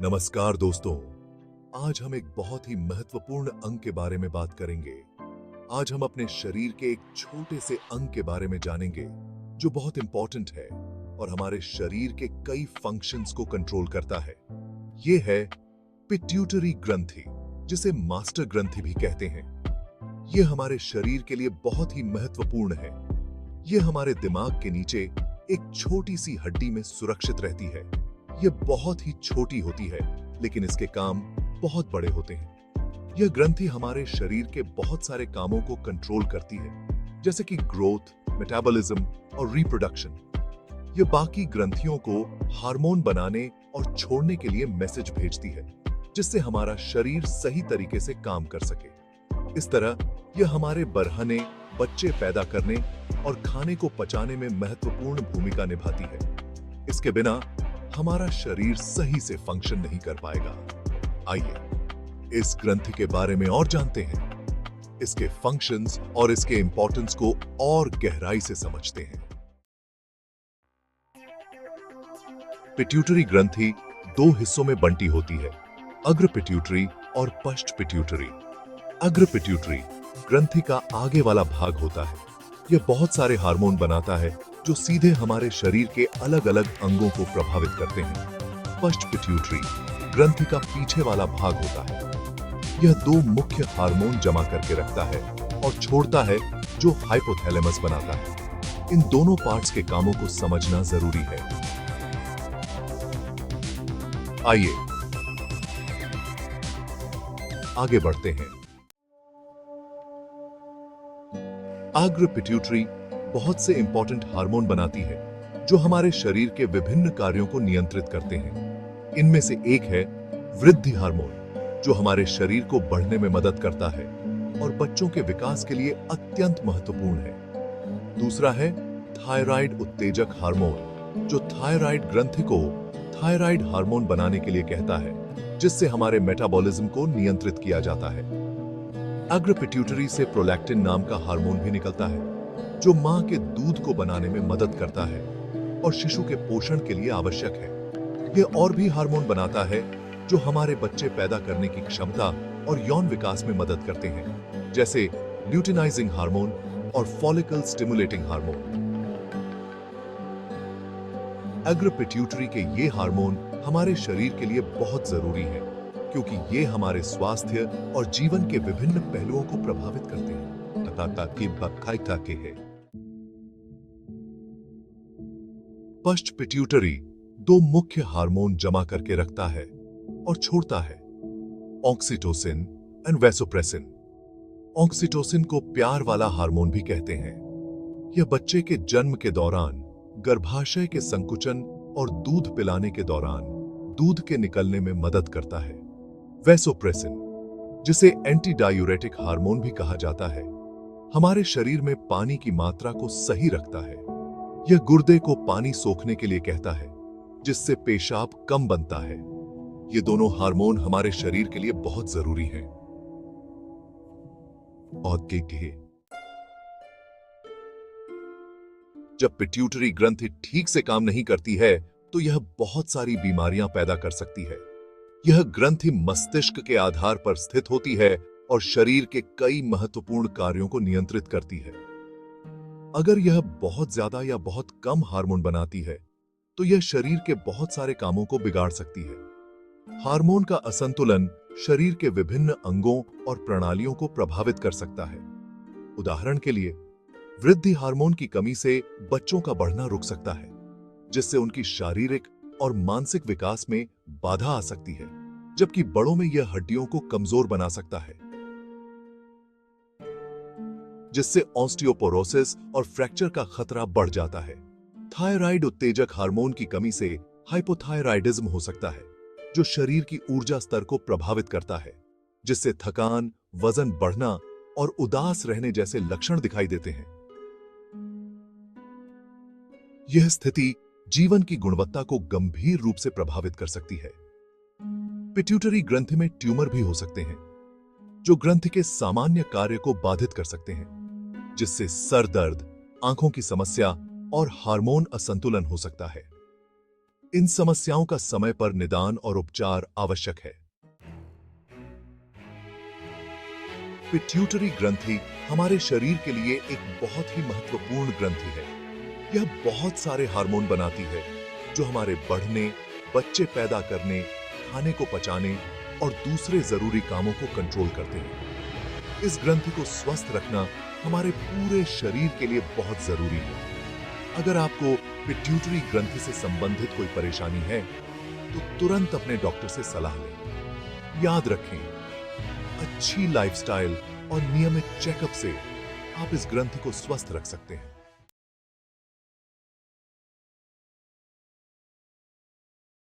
नमस्कार दोस्तों। आज हम एक बहुत ही महत्वपूर्ण अंग के बारे में बात करेंगे। आज हम अपने शरीर के एक छोटे से अंग के बारे में जानेंगे जो बहुत इंपॉर्टेंट है और हमारे शरीर के कई फंक्शंस को कंट्रोल करता है। ये है पिट्यूटरी ग्रंथि, जिसे मास्टर ग्रंथि भी कहते हैं। ये हमारे शरीर के लिए बहुत ही महत्वपूर्ण है। ये हमारे दिमाग के नीचे एक छोटी सी हड्डी में सुरक्षित रहती है। ये बहुत ही छोटी होती है, लेकिन इसके काम बहुत बड़े होते हैं। यह ग्रंथि हमारे शरीर के बहुत सारे कामों को कंट्रोल करती है, जैसे कि ग्रोथ, मेटाबॉलिज्म और रिप्रोडक्शन। यह बाकी ग्रंथियों को हार्मोन बनाने और छोड़ने के लिए मैसेज भेजती है, जिससे हमारा शरीर सही तरीके से काम कर सके। इस तरह यह हमारे बरहने, बच्चे पैदा करने और खाने को पचाने में महत्वपूर्ण भूमिका निभाती है। इसके बिना हमारा शरीर सही से फंक्शन नहीं कर पाएगा। आइए इस ग्रंथि के बारे में और जानते हैं, इसके फंक्शंस और इसके इंपॉर्टेंस को और गहराई से समझते हैं। पिट्यूटरी ग्रंथि दो हिस्सों में बंटी होती है, अग्र पिट्यूटरी और पश्च पिट्यूटरी। अग्र पिट्यूटरी ग्रंथि का आगे वाला भाग होता है। यह बहुत सारे हार्मोन बनाता है जो सीधे हमारे शरीर के अलग अलग अंगों को प्रभावित करते हैं। पश्च पिट्यूटरी ग्रंथि का पीछे वाला भाग होता है। यह दो मुख्य हार्मोन जमा करके रखता है और छोड़ता है, जो हाइपोथैलेमस बनाता है। इन दोनों पार्ट्स के कामों को समझना जरूरी है। आइए आगे बढ़ते हैं। अग्र पिट्यूटरी बहुत से इंपॉर्टेंट हार्मोन बनाती है जो हमारे शरीर के विभिन्न कार्यों को नियंत्रित करते हैं। इनमें से एक है वृद्धि हार्मोन, जो हमारे शरीर को बढ़ने में मदद करता है और बच्चों के विकास के लिए अत्यंत महत्वपूर्ण है। दूसरा है थायराइड उत्तेजक हार्मोन, जो थायराइड ग्रंथि को थायराइड हार्मोन बनाने के लिए कहता है, जिससे हमारे मेटाबॉलिज्म को नियंत्रित किया जाता है। अग्र पिट्यूटरी से प्रोलैक्टिन नाम का हार्मोन भी निकलता है, जो मां के दूध को बनाने में मदद करता है और शिशु के पोषण के लिए आवश्यक है। यह और भी हार्मोन बनाता है जो हमारे बच्चे पैदा करने की क्षमता और यौन विकास में मदद करते हैं, जैसे ल्यूटिनाइजिंग हार्मोन और फॉलिकल स्टिमुलेटिंग हार्मोन। अग्र पिट्यूटरी के ये हार्मोन हमारे शरीर के लिए बहुत जरूरी है, क्योंकि ये हमारे स्वास्थ्य और जीवन के विभिन्न पहलुओं को प्रभावित करते हैं। पश्च पिट्यूटरी दो मुख्य हार्मोन जमा करके रखता है और छोड़ता है, ऑक्सीटोसिन एंड वैसोप्रेसिन। ऑक्सीटोसिन को प्यार वाला हार्मोन भी कहते हैं। यह बच्चे के जन्म के दौरान, गर्भाशय के संकुचन और दूध पिलाने के दौरान दूध के निकलने में मदद करता है। वैसोप्रेसिन, जिसे एंटी डायूरेटिक हार्मोन भी कहा जाता है, हमारे शरीर में पानी की मात्रा को सही रखता है। यह गुर्दे को पानी सोखने के लिए कहता है, जिससे पेशाब कम बनता है। ये दोनों हार्मोन हमारे शरीर के लिए बहुत जरूरी हैं। जब पिट्यूटरी ग्रंथि ठीक से काम नहीं करती है, तो यह बहुत सारी बीमारियां पैदा कर सकती है। यह ग्रंथि मस्तिष्क के आधार पर स्थित होती है और शरीर के कई महत्वपूर्ण कार्यों को नियंत्रित करती है। अगर यह बहुत ज्यादा या बहुत कम हार्मोन बनाती है, तो यह शरीर के बहुत सारे कामों को बिगाड़ सकती है। हार्मोन का असंतुलन शरीर के विभिन्न अंगों और प्रणालियों को प्रभावित कर सकता है। उदाहरण के लिए, वृद्धि हार्मोन की कमी से बच्चों का बढ़ना रुक सकता है, जिससे उनकी शारीरिक और मानसिक विकास में बाधा आ सकती है, जबकि बड़ों में यह हड्डियों को कमजोर बना सकता है, जिससे ऑस्टियोपोरोसिस और फ्रैक्चर का खतरा बढ़ जाता है। थायराइड उत्तेजक हार्मोन की कमी से हाइपोथायराइडिज्म हो सकता है, जो शरीर की ऊर्जा स्तर को प्रभावित करता है, जिससे थकान, वजन बढ़ना और उदास रहने जैसे लक्षण दिखाई देते हैं। यह स्थिति जीवन की गुणवत्ता को गंभीर रूप से प्रभावित कर सकती है। पिट्यूटरी ग्रंथि में ट्यूमर भी हो सकते हैं, जो ग्रंथि के सामान्य कार्य को बाधित कर सकते हैं, जिससे सर दर्द, आंखों की समस्या और हार्मोन असंतुलन हो सकता है। इन समस्याओं का समय पर निदान और उपचार आवश्यक है। पिट्यूटरी ग्रंथि हमारे शरीर के लिए एक बहुत ही महत्वपूर्ण ग्रंथि है। यह बहुत सारे हार्मोन बनाती है जो हमारे बढ़ने, बच्चे पैदा करने, खाने को पचाने और दूसरे जरूरी कामों को कंट्रोल करते हैं। इस ग्रंथि को स्वस्थ रखना हमारे पूरे शरीर के लिए बहुत जरूरी है। अगर आपको पिट्यूटरी ग्रंथि से संबंधित कोई परेशानी है तो तुरंत अपने डॉक्टर से सलाह लें। याद रखें, अच्छी लाइफस्टाइल और नियमित चेकअप से आप इस ग्रंथि को स्वस्थ रख सकते हैं।